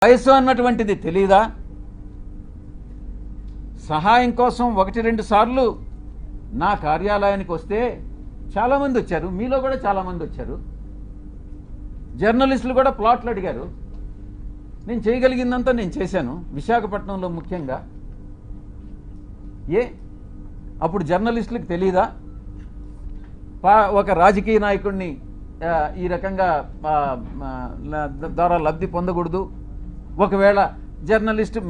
వయసు అన్నటువంటిది తెలీదా? సహాయం కోసం 1-2 సార్లు నా కార్యాలయానికి వస్తే చాలామంది వచ్చారు, మీలో కూడా చాలామంది వచ్చారు. జర్నలిస్టులు కూడా ప్లాట్లు అడిగారు. నేను చేయగలిగిందంతా నేను చేశాను, విశాఖపట్నంలో ముఖ్యంగా. అప్పుడు జర్నలిస్టులకు తెలీదా ఒక రాజకీయ నాయకుడిని ఈ రకంగా ద్వారా లబ్ధి పొందకూడదు? ఒకవేళ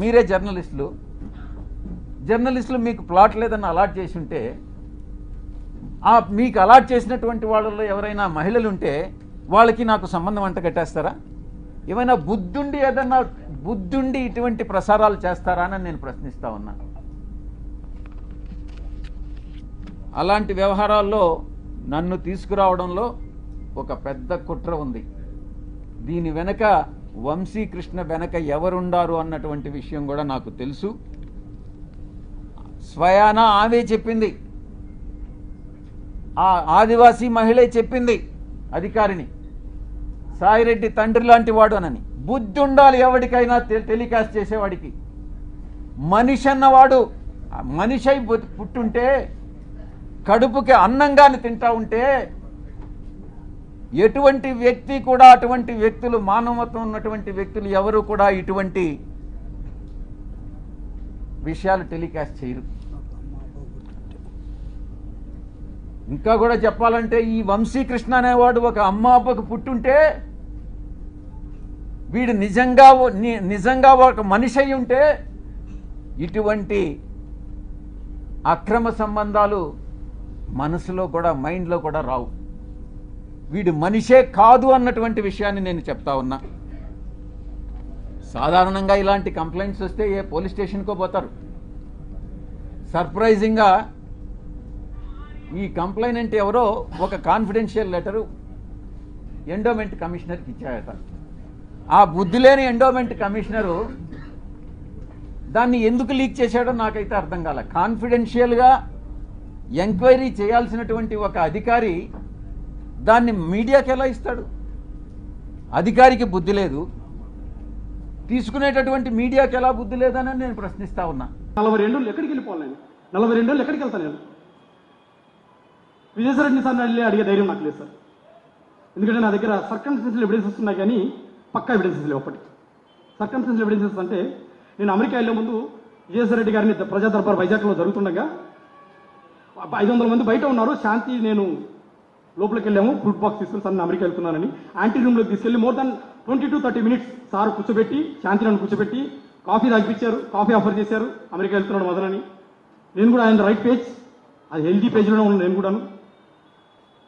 మీరే జర్నలిస్టులు మీకు ప్లాట్ లేదని అలాట్ చేసి ఉంటే, మీకు అలాట్ చేసినటువంటి వాళ్ళలో ఎవరైనా మహిళలు ఉంటే వాళ్ళకి నాకు సంబంధం అంట కట్టేస్తారా? ఏమైనా బుద్ధుండి ఇటువంటి ప్రసారాలు చేస్తారా అని నేను ప్రశ్నిస్తా ఉన్నా. అలాంటి వ్యవహారాల్లో నన్ను తీసుకురావడంలో ఒక పెద్ద కుట్ర ఉంది. దీని వెనక వంశీకృష్ణ వెనక ఎవరుండారు అన్నటువంటి విషయం కూడా నాకు తెలుసు. స్వయానా ఆమె చెప్పింది, ఆ ఆదివాసీ మహిళే చెప్పింది అధికారిని, సాయిరెడ్డి తండ్రి లాంటి వాడు అనని. బుద్ధి ఉండాలి ఎవరికైనా టెలికాస్ట్ చేసేవాడికి. మనిషి అన్నవాడు మనిషి పుట్టుంటే, కడుపుకి అన్నంగాని తింటా ఉంటే, ఎటువంటి వ్యక్తి కూడా, అటువంటి వ్యక్తులు, మానవత్వం ఉన్నటువంటి వ్యక్తులు ఎవరు కూడా ఇటువంటి విషయాలు టెలికాస్ట్ చేయరు. ఇంకా కూడా చెప్పాలంటే, ఈ వంశీకృష్ణ అనేవాడు ఒక అమ్మ అబ్బకు పుట్టుంటే, వీడు నిజంగా ఒక మనిషి అయి ఉంటే ఇటువంటి అక్రమ సంబంధాలు మనసులో కూడా, మైండ్లో కూడా రావు. వీడు మనిషే కాదు అన్నటువంటి విషయాన్ని నేను చెప్తా ఉన్నా. సాధారణంగా ఇలాంటి కంప్లైంట్స్ వస్తే ఏ పోలీస్ స్టేషన్కో పోతారు. సర్ప్రైజింగ్గా ఈ కంప్లైనెంట్ ఎవరో ఒక కాన్ఫిడెన్షియల్ లెటరు ఎండోమెంట్ కమిషనర్కి ఇచ్చాయట. ఆ బుద్ధి లేని ఎండోమెంట్ కమిషనరు దాన్ని ఎందుకు లీక్ చేశాడో నాకైతే అర్థం కాలే. కాన్ఫిడెన్షియల్గా ఎంక్వైరీ చేయాల్సినటువంటి ఒక అధికారి దాన్ని మీడియాకి ఎలా ఇస్తాడు? అధికారికి బుద్ధి లేదు, తీసుకునేటటువంటి మీడియాకి ఎలా బుద్ధి లేదని నేను ప్రశ్నిస్తా ఉన్నా. 42 ఏళ్ళు ఎక్కడికి వెళ్ళిపోవాలి? 42 ఏళ్ళు ఎక్కడికి వెళ్తాను నేను? విజయసాయిరెడ్డి సార్ అడిగే ధైర్యం నాకు లేదు సార్. ఎందుకంటే నా దగ్గర సర్కమ్స్టెన్షియల్ ఎవిడెన్సెస్ ఉన్నాయి, కానీ పక్కా ఎవిడెన్సెస్ లేవు. ఒకటి సర్కమ్స్టెన్షియల్ ఎవిడెన్సెస్ అంటే, నేను అమెరికా వెళ్ళే ముందు విజయసాయిరెడ్డి గారిని ప్రజా దర్బార్ వైజాగ్లో జరుగుతుండగా 500 మంది బయట ఉన్నారు. శాంతి నేను లోపలికి వెళ్ళాము, ఫ్రూట్ బాక్స్ తీసుకుని సార్ నేను అమెరికా వెళ్తున్నానని యాంటీ రూమ్లోకి తీసుకెళ్ళి more than 20 to 30 minutes sir కూర్చోబెట్టి, శాంతి నన్ను కూర్చోబెట్టి కాఫీ తాగిపించారు, కాఫీ ఆఫర్ చేశారు. అమెరికా వెళ్తున్నాడు మదనని. నేను కూడా ఆయన రైట్ పేజ్, అది హెల్దీ పేజ్లోనే ఉన్నాను నేను కూడాను.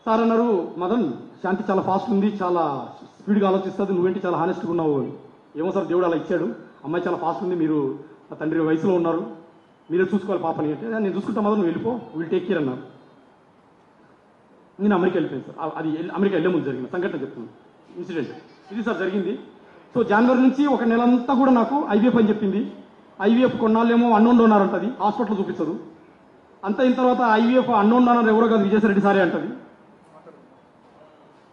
సార్ అన్నారు, మదన్ శాంతి చాలా ఫాస్ట్ ఉంది, చాలా స్పీడ్గా ఆలోచిస్తుంది, నువ్వేంటి చాలా హానెస్ట్గా ఉన్నావు. ఏమో సార్, దేవుడు అలా ఇచ్చాడు, అమ్మాయి చాలా ఫాస్ట్ ఉంది, మీరు తండ్రి వయసులో ఉన్నారు, మీరే చూసుకోవాలి పాపని అంటే. నేను చూసుకుంటా మదన్, నువ్వు వెళ్ళిపో, విల్ టేక్ కేర్ అన్నారు. నేను అమెరికా వెళ్ళిపోయాను సార్. అది అమెరికా వెళ్ళే ముందు జరిగిన సంఘటన చెప్తున్నాను, ఇన్సిడెంట్ ఇది సార్ జరిగింది. సో జనవరి నుంచి ఒక నెలంతా కూడా నాకు ఐవీఎఫ్ అని చెప్పింది. ఐవీఎఫ్ కొన్నాళ్ళేమో అన్నోన్ డోనర్ అంటది, హాస్పిటల్ చూపించదు. అంత అయిన తర్వాత ఐవీఎఫ్ అన్నోన్ డోనర్ ఎవరో కాదు, విజయసాయిరెడ్డి సారే అంటది.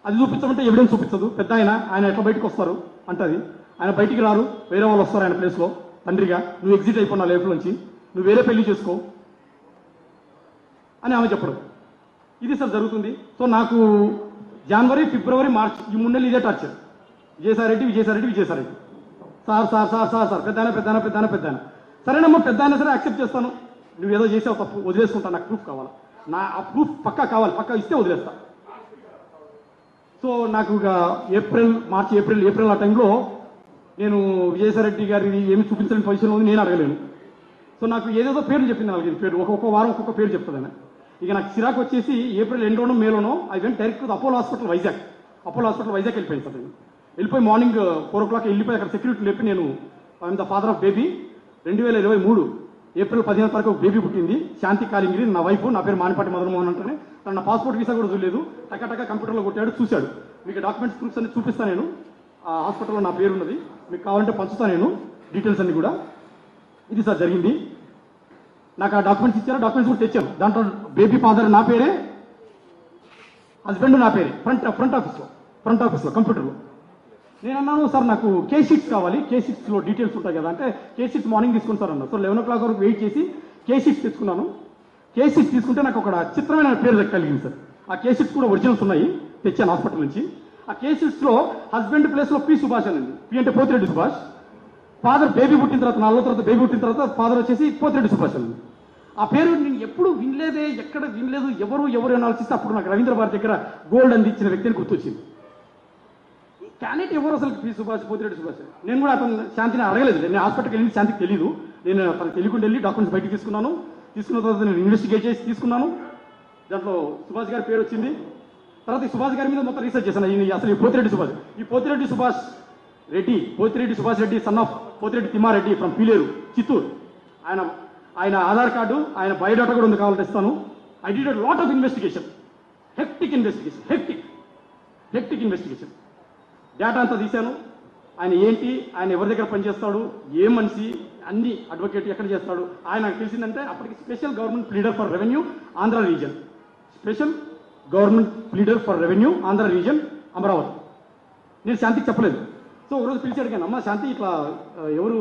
అది చూపించమంటే ఎవిడెన్స్ చూపించదు. పెద్ద ఆయన ఎట్లా బయటకు వస్తారు అంటది. ఆయన బయటికి రారు, వేరే వాళ్ళు వస్తారు ఆయన ప్లేస్లో తండ్రిగా. నువ్వు ఎగ్జిట్ అయిపోయినా లైఫ్ నుంచి, నువ్వు వేరే పెళ్లి చేసుకో అని ఆమె చెప్పడం. ఇది సార్ జరుగుతుంది. సో నాకు జనవరి, ఫిబ్రవరి, మార్చ్ ఈ 3 నెలలు ఇదే torture. Vijayasai Reddy sir sir sir sir sir పెద్ద సరేనమ్మా, పెద్ద అయినా సరే యాక్సెప్ట్ చేస్తాను, నువ్వు ఏదో చేసావు తప్పు, వదిలేసుకుంటా, నాకు ప్రూఫ్ కావాలి, ఆ ప్రూఫ్ పక్కా కావాలి, పక్కా ఇస్తే వదిలేస్తా. సో నాకు మార్చి ఏప్రిల్ ఆ టైంలో నేను విజయసాయిరెడ్డి గారిని ఏమి చూపించలేని పొజిషన్లో ఉంది, నేను అడగలేను. సో నాకు ఏదేదో పేర్లు చెప్పింది, 4 పేర్లు, ఒక్కొక్క వారం ఒక్కొక్క పేరు చెప్తుంది ఆయన. ఇక నాకు చిరాకు వచ్చేసి ఏప్రిల్ ఎండ్లోనో మేలోనో I went direct to Apollo hospital Vizag వెళ్ళిపోయింది సార్. నేను వెళ్ళిపోయి మార్నింగ్ 4 o'clock వెళ్ళిపోయి అక్కడ సెక్యూరిటీ లేపి, నేను I'm the father of baby, 2023 April 15 తారీఖు ఒక బేబీ పుట్టింది, శాంతి కాలింగిరి, నా వైఫ్, నా పేరు మానిపాటి మదన్మోహన్ అంటేనే. తన నా పాస్పోర్ట్ వీసా కూడా చూడలేదు, టకా కంప్యూటర్లో కొట్టాడు, చూశాడు. మీకు డాక్యుమెంట్స్ ప్రూఫ్స్ అన్ని చూపిస్తాను, నేను ఆ హాస్పిటల్లో నా పేరు ఉన్నది, మీకు కావాలంటే పంచుతాను నేను డీటెయిల్స్ అన్ని కూడా. ఇది సార్ జరిగింది. నాకు ఆ డాక్యుమెంట్స్ ఇచ్చారు, డాక్యుమెంట్స్ కూడా తెచ్చాను. దాంట్లో బేబీ ఫాదర్ నా పేరే, హస్బెండ్ నా పేరే, ఫ్రంట్ ఆఫీస్లో కంప్యూటర్లో. నేను అన్నాను సార్ నాకు K6 కావాలి, K6లో డీటెయిల్స్ ఉంటాయి కదా అంటే K6 మార్నింగ్ తీసుకుని సార్ అన్నారు. సో 11 o'clock వరకు వెయిట్ చేసి K6 తెచ్చుకున్నాను. K6 తీసుకుంటే నాకు ఒక చిత్రమైన పేరు కలిగింది సార్. ఆ K6 కూడా ఒరిజినల్స్ ఉన్నాయి, తెచ్చాను హాస్పిటల్ నుంచి. ఆ K6లో హస్బెండ్ ప్లేస్లో P సుభాష్ అని ఉంది. P అంటే పోతిరెడ్డి సుభాష్. ఫాదర్ బేబీ పుట్టిన తర్వాత 4 తర్వాత బేబీ పుట్టిన తర్వాత ఫాదర్ వచ్చేసి పోతిరెడ్డి సుభాష్ అని ఉంది. ఆ పేరు నేను ఎప్పుడు వినలేదే, ఎక్కడ వినలేదు, ఎవరు అని ఆలోచిస్తే అప్పుడు నాకు రవీంద్ర భారతి దగ్గర గోల్డ్ అందించిన వ్యక్తిని గుర్తొచ్చింది. క్యాండిడేట్ ఎవరు అసలు P సుభాష్, పోతిరెడ్డి సుభాష్. నేను కూడా అతను శాంతిని అడగలేదు. నేను హాస్పిటల్కి వెళ్ళి శాంతికి తెలియదు. నేను తనకు తెలియకుండా వెళ్ళి డాక్యుమెంట్స్ బయటకు తీసుకున్నాను. తీసుకున్న తర్వాత నేను ఇన్వెస్టిగేట్ చేసి తీసుకున్నాను. దాంట్లో సుభాష్ గారి పేరు వచ్చింది. తర్వాత ఈ సుభాష్ గారి మీద మొత్తం రీసెర్చ్ చేశాను. అసలు ఈ పోతిరెడ్డి సుభాష్, ఈ Pothireddy Subhash Reddy son of Pothireddy Thimmareddy from Pileru, Chittoor. ఆయన ఆధార్ కార్డు, ఆయన బయోడాటా కూడా ఉంది, కావాలంటే ఇస్తాను. I did lot of investigation, hectic investigation. Data అంతా తీశాను. ఆయన ఏంటి, ఆయన ఎవరి దగ్గర పనిచేస్తాడు, ఏ మనిషి, అన్ని అడ్వకేట్ ఎక్కడ చేస్తాడు. ఆయన నాకు తెలిసిందంటే అప్పటికి special government pleader for revenue Andhra reason, Amaravati. నేను శాంతికి చెప్పలేదు. సో ఒకరోజు పిలిచి అడిగాను, అమ్మ శాంతి ఇట్లా ఎవరు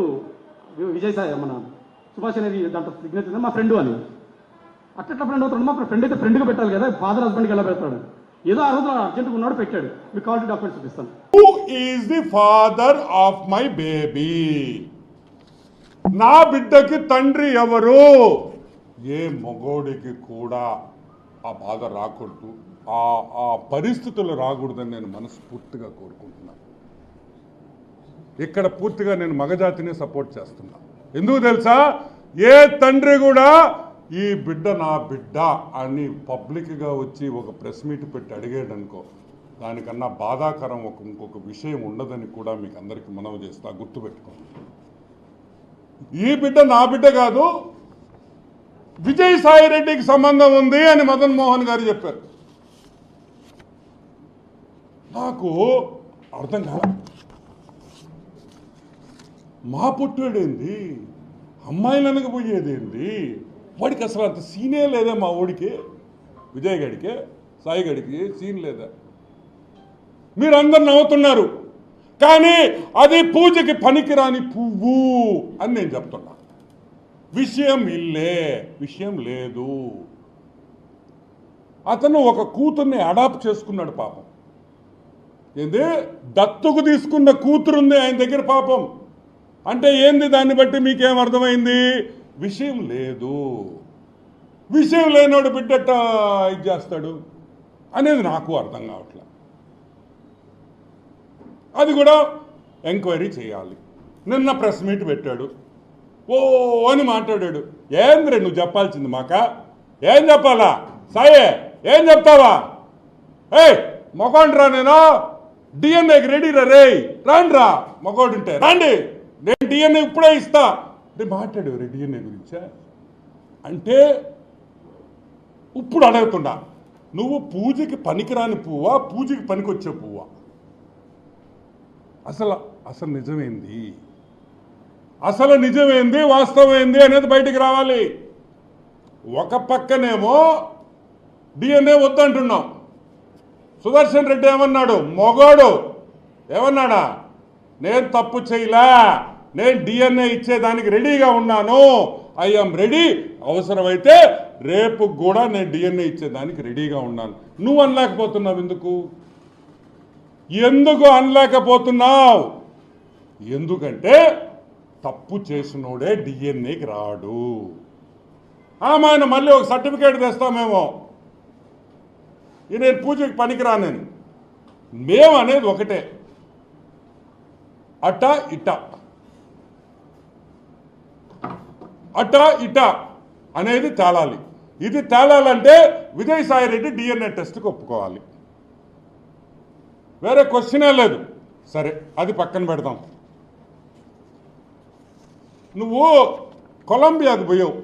విజయసాయి మన సుభాష్ అనేది దాంట్లో సిగ్నేచర్ మా ఫ్రెండ్ అని. అట్లా ఫ్రెండ్ అవుతాడు, మా ఫ్రెండ్ అయితే ఫ్రెండ్గా పెట్టాలి కదా, ఫాదర్ హస్బెండ్కి ఎలా పెడతాడు. ఏదో ఆ రోజు అర్జెంట్గా ఉన్నాడు, పెట్టాడు. మీకు కావాలంటే డాక్యుమెంట్స్ చూపిస్తాను. Who is the father of my baby? నా బిడ్డకి తండ్రి ఎవరు? ఏ మగోడికి కూడా ఆ బాధ రాకూడదు, ఆ పరిస్థితులు రాకూడదని నేను మనస్ఫూర్తిగా కోరుకుంటున్నాను. ఇక్కడ పూర్తిగా నేను మగజాతిని సపోర్ట్ చేస్తున్నా. ఎందుకు తెలుసా? ఏ తండ్రి కూడా ఈ బిడ్డ నా బిడ్డ అని పబ్లిక్గా వచ్చి ఒక ప్రెస్ మీట్ పెట్టి అడిగాడు అనుకో, దానికన్నా బాధాకరం ఇంకొక విషయం ఉండదని కూడా మీకు అందరికీ మనవి చేస్తా, గుర్తుపెట్టుకోండి. ఈ బిడ్డ నా బిడ్డ కాదు, విజయసాయి రెడ్డికి సంబంధం ఉంది అని మదన్ మోహన్ గారు చెప్పారు. నాకు అర్థం కాదు, మా పుట్టుడేంది, అమ్మాయిలు అనకపోయేదేంది, వాడికి అసలు అంత సీనే లేదా? మా ఓడికి, విజయ్ గడికి, సాయి గడికి సీన్ లేదా? మీరందరు నవ్వుతున్నారు, కానీ అది పూజకి పనికిరాని పువ్వు అని నేను చెప్తున్నా. విషయం ఇల్లే, విషయం లేదు. అతను ఒక కూతుర్ని అడాప్ట్ చేసుకున్నాడు పాపం. ఏంది, దత్తుకు తీసుకున్న కూతురుంది ఆయన దగ్గర పాపం. అంటే ఏంది, దాన్ని బట్టి మీకేం అర్థమైంది? విషయం లేదు. విషయం లేనోడు బిడ్డట ఇది చేస్తాడు అనేది నాకు అర్థం కావట్లే. అది కూడా ఎంక్వైరీ చేయాలి. నిన్న ప్రెస్ మీట్ పెట్టాడు, ఓ అని మాట్లాడాడు. ఏంద్రే నువ్వు చెప్పాల్సింది మాక? ఏం చెప్పాలా? సాయే ఏం చెప్తావా? మొగోండ్రా, నేను డిఎన్ఏకి రెడీ రే, రాండ్రా మొగోడుంటే రండి, నేను డిఎన్ఏ ఇప్పుడే ఇస్తా. మాట్లాడు డిఎన్ఏ గురించా అంటే ఇప్పుడు అడుగుతున్నా, నువ్వు పూజకి పనికిరాని పువ్వా, పూజకి పనికొచ్చే పువ్వా? అసలు నిజమేంది, వాస్తవమైంది అనేది బయటికి రావాలి. ఒక పక్కనేమో డిఎన్ఏ వద్దంటున్నాం. సుదర్శన్ రెడ్డి ఏమన్నాడు? మొగోడు ఏమన్నాడా? నేను తప్పు చేయలే, నేను డిఎన్ఏ ఇచ్చేదానికి రెడీగా ఉన్నాను, ఐఎమ్ రెడీ, అవసరమైతే రేపు కూడా నేను డిఎన్ఏ ఇచ్చేదానికి రెడీగా ఉన్నాను. నువ్వు అనలేకపోతున్నావు ఎందుకు అనలేకపోతున్నావు? ఎందుకంటే తప్పు చేసినోడే డిఎన్ఏకి రాడు. ఆయన మళ్ళీ ఒక సర్టిఫికేట్ తెస్తామేమో, నేను పూజకి పనికిరానని. మేము అనేది ఒకటే, అటా ఇటా అనేది తేలాలి. ఇది తేలాలంటే విజయసాయి రెడ్డి డిఎన్ఏ టెస్ట్కి ఒప్పుకోవాలి, వేరే క్వశ్చనే లేదు. సరే, అది పక్కన పెడదాం. నువ్వు కొలంబియాకు పోయావు,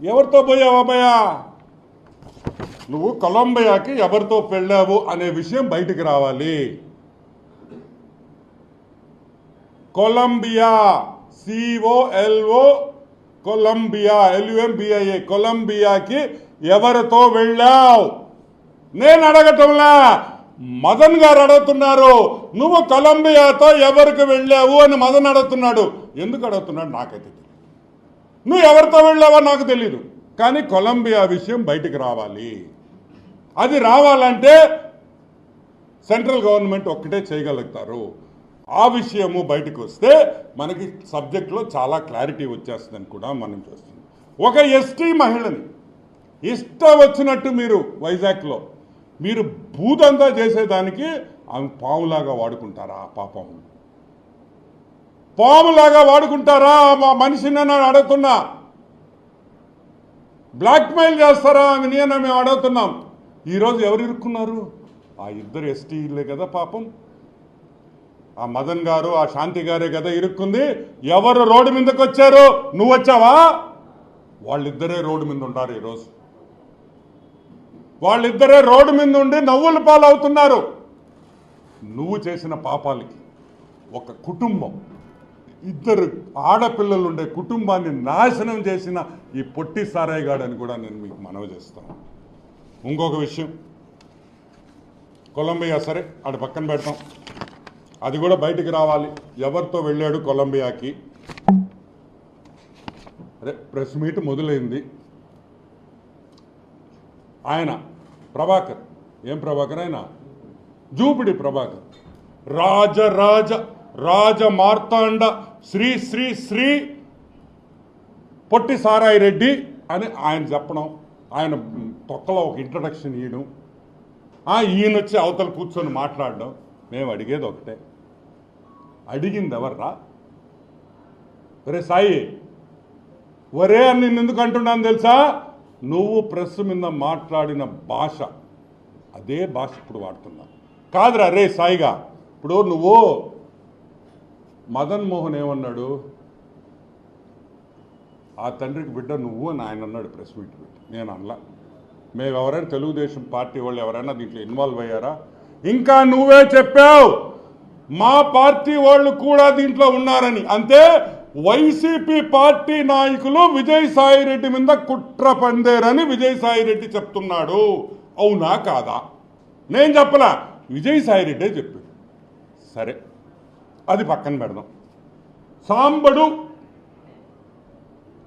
ఎవరితో పోయావు అబ్బాయా? నువ్వు కొలంబియాకి ఎవరితో వెళ్ళావు అనే విషయం బయటికి రావాలి. కొలంబియా, COLO, కొలంబియా, LUMBIA, కొలంబియాకి ఎవరితో వెళ్ళావు? నేను అడగటంలా, మదన్ గారు అడుగుతున్నారు, నువ్వు కొలంబియాతో ఎవరికి వెళ్ళావు అని మదన్ అడుగుతున్నాడు. ఎందుకు అడుగుతున్నాడు నాకైతే తెలియదు. నువ్వు ఎవరితో వెళ్ళావో నాకు తెలీదు, కానీ కొలంబియా విషయం బయటికి రావాలి. అది రావాలంటే సెంట్రల్ గవర్నమెంట్ ఒక్కటే చేయగలుగుతారు. ఆ విషయము బయటకు వస్తే మనకి సబ్జెక్ట్లో చాలా క్లారిటీ వచ్చేస్తుందని కూడా మనం చూస్తున్నాం. ఒక ఎస్టీ మహిళని ఇష్టం వచ్చినట్టు మీరు వైజాగ్లో మీరు భూతంతా చేసేదానికి ఆమె పాములాగా వాడుకుంటారా? పాపం పాములాగా వాడుకుంటారా? మా మనిషిని నేను అడుగుతున్నా. బ్లాక్మెయిల్ చేస్తారా ఆమెని అని మేము అడుగుతున్నాం. ఈరోజు ఎవరు ఇరుక్కున్నారు? ఆ ఇద్దరు ఎస్టీలే కదా పాపం. ఆ మదన్ గారు, ఆ శాంతి గారే కదా ఇరుక్కుంది. ఎవరు రోడ్డు మీదకి వచ్చారు? నువ్వు వచ్చావా? వాళ్ళిద్దరే రోడ్డు మీద ఉంటారు ఈరోజు. వాళ్ళిద్దరే రోడ్డు మీద ఉండి నవ్వుల పాలవుతున్నారు. నువ్వు చేసిన పాపాలకి ఒక కుటుంబం, ఇద్దరు ఆడపిల్లలు ఉండే కుటుంబాన్ని నాశనం చేసిన ఈ పొట్టి సారాయిగాడని కూడా నేను మీకు మనవి చేస్తాను. ఇంకొక విషయం, కొలంబియా సరే ఆడ పక్కన పెడతాం, అది కూడా బయటికి రావాలి. ఎవరితో వెళ్ళాడు కొలంబియాకి? అరే ప్రెస్ మీట్ మొదలైంది. ఆయన ప్రభాకర్, ఏం ప్రభాకర్ ఆయన? జూపిడి ప్రభాకర్, రాజ మార్తాండ శ్రీ శ్రీ శ్రీ పొట్టి సారాయి రెడ్డి అని ఆయన చెప్పడం, ఆయన తొక్కలో ఒక ఇంట్రడక్షన్ ఇవ్వడం, ఈయన వచ్చి అవతల కూర్చొని మాట్లాడడం. మేము అడిగేది ఒకటే, అడిగింది ఎవర్రా? ఒరే సాయి, ఒరే అని నేను ఎందుకు అంటున్నాను తెలుసా? నువ్వు ప్రెస్ మీద మాట్లాడిన భాష అదే భాష ఇప్పుడు వాడుతున్నా కాదురా రే సాయిగా. ఇప్పుడు నువ్వు మదన్ మోహన్ ఏమన్నాడు? ఆ తండ్రికి బిడ్డ నువ్వు అని ఆయన అన్నాడు ప్రెస్ మీట్ పెట్టి. నేను అనలా. మేము ఎవరైనా తెలుగుదేశం పార్టీ వాళ్ళు ఎవరైనా దీంట్లో ఇన్వాల్వ్ అయ్యారా? ఇంకా నువ్వే చెప్పావు మా పార్టీ వాళ్ళు కూడా దీంట్లో ఉన్నారని. అంతే, వైసీపీ పార్టీ నాయకులు విజయసాయి రెడ్డి మీద కుట్ర పందేరని విజయసాయి రెడ్డి చెప్తున్నాడు. అవునా కాదా? నేను చెప్పలా, విజయసాయి రెడ్డే చెప్పాడు. సరే, అది పక్కన పెడదాం. సాంబడు,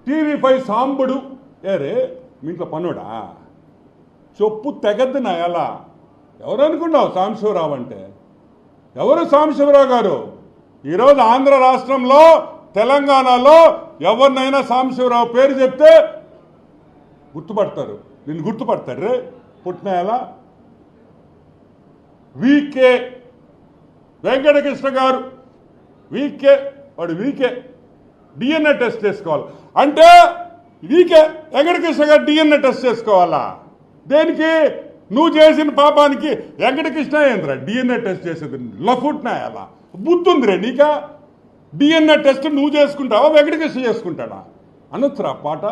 టీవీ5 సాంబడు ఏరే మీ ఇంట్లో పనుడా? చెప్పు తెగద్దు నా ఎలా. ఎవరు అనుకున్నావు సాంబశివరావు అంటే? ఎవరు సాంబశివరావు గారు? ఈరోజు ఆంధ్ర రాష్ట్రంలో, తెలంగాణలో ఎవరినైనా సాంబశివరావు పేరు చెప్తే గుర్తుపడతారు. నిన్ను గుర్తుపడతారు రే పుట్టిన ఎలా. వీకే వెంకటకృష్ణ గారు, వాడు వీకే డిఎన్ఏ టెస్ట్ చేసుకోవాలి అంటే వీకే వెంకటకృష్ణ గారు డిఎన్ఏ టెస్ట్ చేసుకోవాలా? దేనికి? నువ్వు చేసిన పాపానికి వెంకటకృష్ణ ఏంద్రా డిఎన్ఏ టెస్ట్ చేసేది? లఫుట్నా ఎలా బుద్ధుందిరే నీకా? డిఎన్ఏ టెస్ట్ నువ్వు చేసుకుంటావా, వెంకటకృష్ణ చేసుకుంటాడా? అనొచ్చురా పాట.